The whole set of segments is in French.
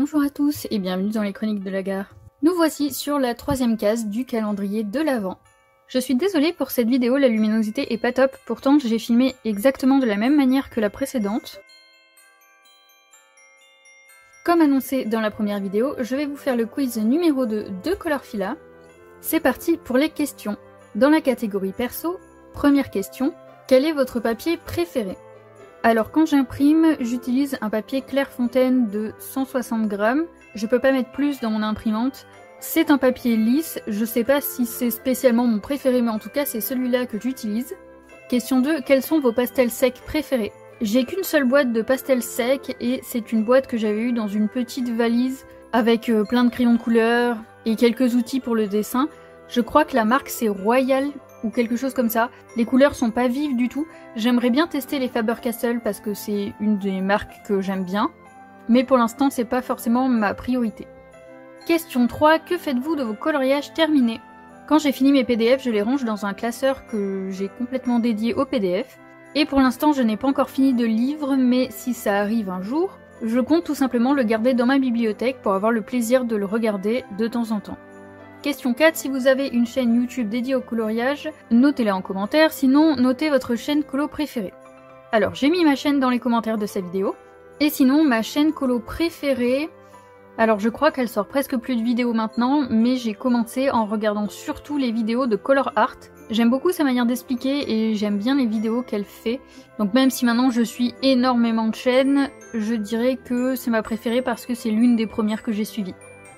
Bonjour à tous et bienvenue dans les Chroniques de la Gare. Nous voici sur la 3e case du calendrier de l'Avent. Je suis désolée pour cette vidéo, la luminosité est pas top, pourtant j'ai filmé exactement de la même manière que la précédente. Comme annoncé dans la première vidéo, je vais vous faire le quiz numéro 2 de Colorfilla. C'est parti pour les questions. Dans la catégorie perso, première question, quel est votre papier préféré? Alors quand j'imprime, j'utilise un papier Clairefontaine de 160 grammes. Je peux pas mettre plus dans mon imprimante. C'est un papier lisse, je sais pas si c'est spécialement mon préféré, mais en tout cas c'est celui-là que j'utilise. Question 2, quels sont vos pastels secs préférés? J'ai qu'une seule boîte de pastels secs et c'est une boîte que j'avais eue dans une petite valise avec plein de crayons de couleur et quelques outils pour le dessin. Je crois que la marque c'est Royal ou quelque chose comme ça. Les couleurs sont pas vives du tout. J'aimerais bien tester les Faber-Castell parce que c'est une des marques que j'aime bien. Mais pour l'instant, c'est pas forcément ma priorité. Question 3. Que faites-vous de vos coloriages terminés? Quand j'ai fini mes PDF, je les range dans un classeur que j'ai complètement dédié aux PDF. Et pour l'instant, je n'ai pas encore fini de livre, mais si ça arrive un jour, je compte tout simplement le garder dans ma bibliothèque pour avoir le plaisir de le regarder de temps en temps. Question 4, si vous avez une chaîne YouTube dédiée au coloriage, notez-la en commentaire, sinon notez votre chaîne colo préférée. Alors j'ai mis ma chaîne dans les commentaires de cette vidéo, et sinon ma chaîne colo préférée, alors je crois qu'elle sort presque plus de vidéos maintenant, mais j'ai commencé en regardant surtout les vidéos de Color Art. J'aime beaucoup sa manière d'expliquer et j'aime bien les vidéos qu'elle fait, donc même si maintenant je suis énormément de chaînes, je dirais que c'est ma préférée parce que c'est l'une des premières que j'ai suivies.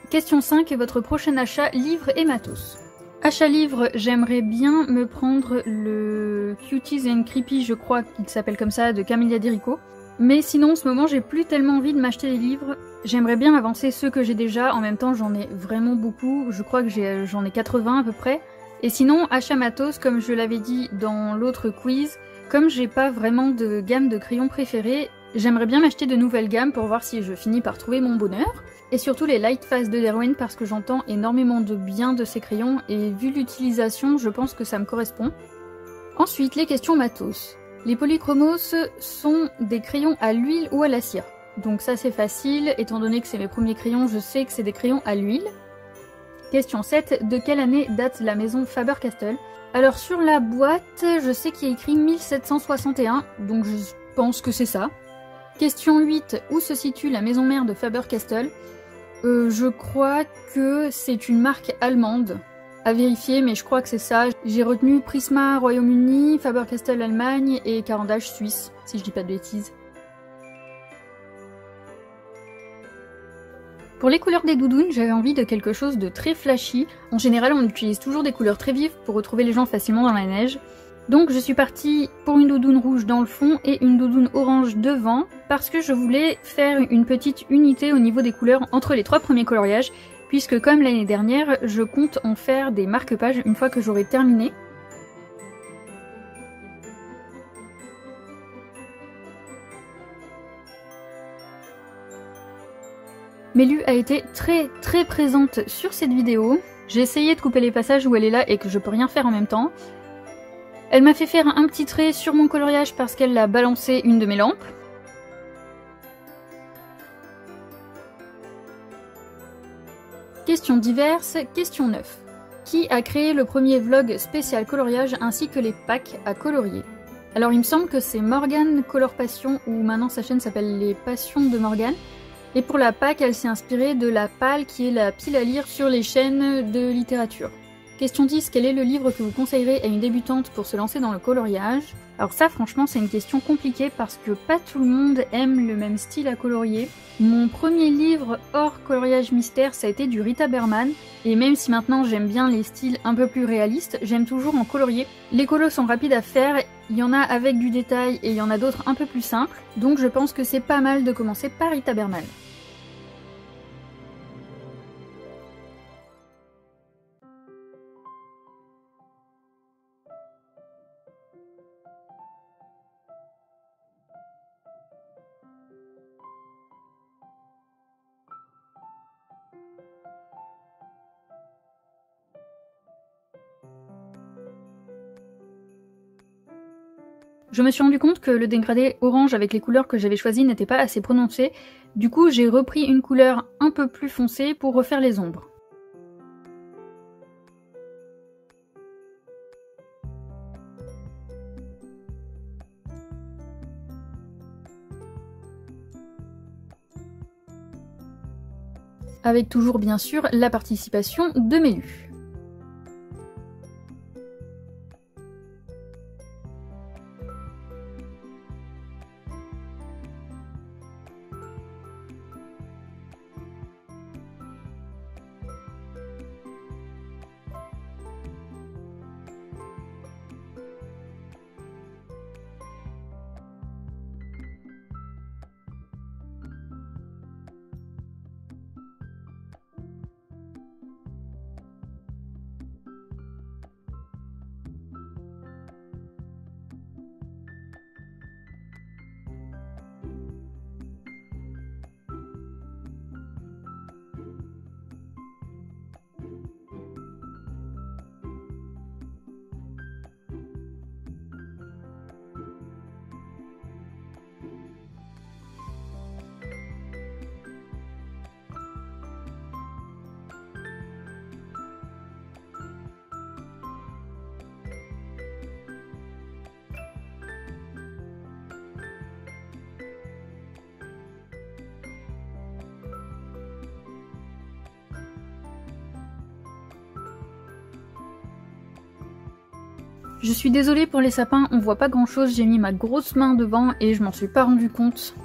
Question 5, votre prochain achat, livre et matos. Achat livre, j'aimerais bien me prendre le Cuties and Creepy, je crois qu'il s'appelle comme ça, de Camélia Dirico. Mais sinon, en ce moment, j'ai plus tellement envie de m'acheter des livres. J'aimerais bien avancer ceux que j'ai déjà, en même temps j'en ai vraiment beaucoup, je crois que j'en ai 80 à peu près. Et sinon, achat matos, comme je l'avais dit dans l'autre quiz, comme j'ai pas vraiment de gamme de crayons préférés, j'aimerais bien m'acheter de nouvelles gammes pour voir si je finis par trouver mon bonheur. Et surtout les Lightfast de Derwent parce que j'entends énormément de bien de ces crayons et vu l'utilisation, je pense que ça me correspond. Ensuite, les questions matos. Les polychromos sont des crayons à l'huile ou à la cire. Donc ça c'est facile, étant donné que c'est mes premiers crayons, je sais que c'est des crayons à l'huile. Question 7. De quelle année date la maison Faber-Castell? Alors sur la boîte, je sais qu'il y a écrit 1761, donc je pense que c'est ça. Question 8. Où se situe la maison mère de Faber-Castell? Je crois que c'est une marque allemande. À vérifier, mais je crois que c'est ça. J'ai retenu Prisma Royaume-Uni, Faber-Castell Allemagne et Carandache Suisse, si je dis pas de bêtises. Pour les couleurs des doudounes, j'avais envie de quelque chose de très flashy. En général, on utilise toujours des couleurs très vives pour retrouver les gens facilement dans la neige. Donc je suis partie pour une doudoune rouge dans le fond et une doudoune orange devant parce que je voulais faire une petite unité au niveau des couleurs entre les 3 premiers coloriages puisque comme l'année dernière, je compte en faire des marque-pages une fois que j'aurai terminé. Mélu a été très présente sur cette vidéo. J'ai essayé de couper les passages où elle est là et que je peux rien faire en même temps. Elle m'a fait faire un petit trait sur mon coloriage parce qu'elle a balancé une de mes lampes. Question diverses, question 9. Qui a créé le premier vlog spécial coloriage ainsi que les packs à colorier? Alors il me semble que c'est Morgane Color Passion, ou maintenant sa chaîne s'appelle Les Passions de Morgane. Et pour la pack, elle s'est inspirée de la PAL qui est la pile à lire sur les chaînes de littérature. Question 10, quel est le livre que vous conseillerez à une débutante pour se lancer dans le coloriage? Alors ça franchement c'est une question compliquée parce que pas tout le monde aime le même style à colorier. Mon premier livre hors coloriage mystère ça a été du Rita Berman et même si maintenant j'aime bien les styles un peu plus réalistes, j'aime toujours en colorier. Les colos sont rapides à faire, il y en a avec du détail et il y en a d'autres un peu plus simples, donc je pense que c'est pas mal de commencer par Rita Berman. Je me suis rendu compte que le dégradé orange avec les couleurs que j'avais choisies n'était pas assez prononcé, du coup j'ai repris une couleur un peu plus foncée pour refaire les ombres. Avec toujours bien sûr la participation de Mélu. Je suis désolée pour les sapins, on voit pas grand chose, j'ai mis ma grosse main devant et je m'en suis pas rendu compte.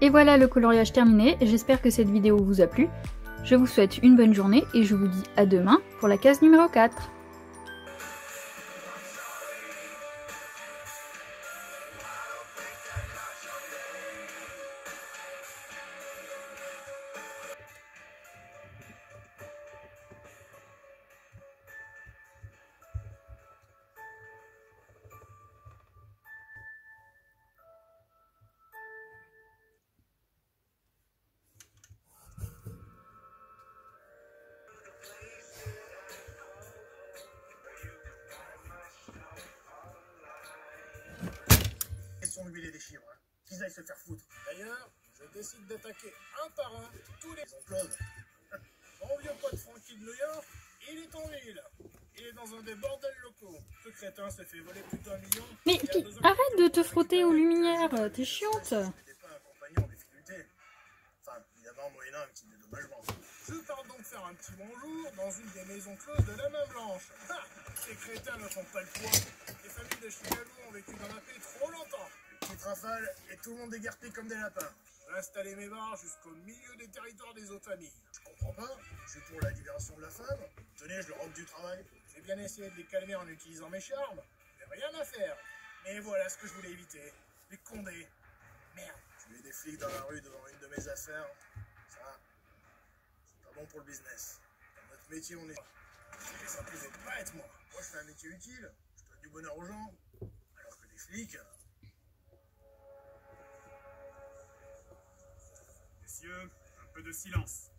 Et voilà le coloriage terminé, j'espère que cette vidéo vous a plu. Je vous souhaite une bonne journée et je vous dis à demain pour la case numéro 4. son huile et des chivres. Hein. Qu'ils aillent se faire foutre. D'ailleurs, je décide d'attaquer un par un tous les onclones. Mon vieux pote Frankie de New York, il est en ville. Il est dans un des bordels locaux. Ce crétin s'est fait voler plus d'1 million. Mais arrête de te frotter aux lumières, t'es chiante. Je n'étais pas un compagnon en difficulté. Enfin, évidemment, moyennant un petit dédommagement. Je pars donc faire un petit bonjour dans une des maisons closes de la Main Blanche. Ha, ces crétins ne font pas le poids. Les familles de Chicago ont vécu dans la paix trop longtemps. Petite rafale et tout le monde déguerpi comme des lapins. J'ai installé mes bars jusqu'au milieu des territoires des autres familles. Je comprends pas, je suis pour la libération de la femme. Tenez, je leur rends du travail. J'ai bien essayé de les calmer en utilisant mes charmes, mais rien à faire. Mais voilà ce que je voulais éviter. Les condés. Merde. Tuer des flics dans la rue devant une de mes affaires, ça, c'est pas bon pour le business. Dans notre métier, on est... Et ça pouvait pas être moi. Moi, je fais un métier utile, je donne du bonheur aux gens. Alors que des flics... Messieurs, un peu de silence.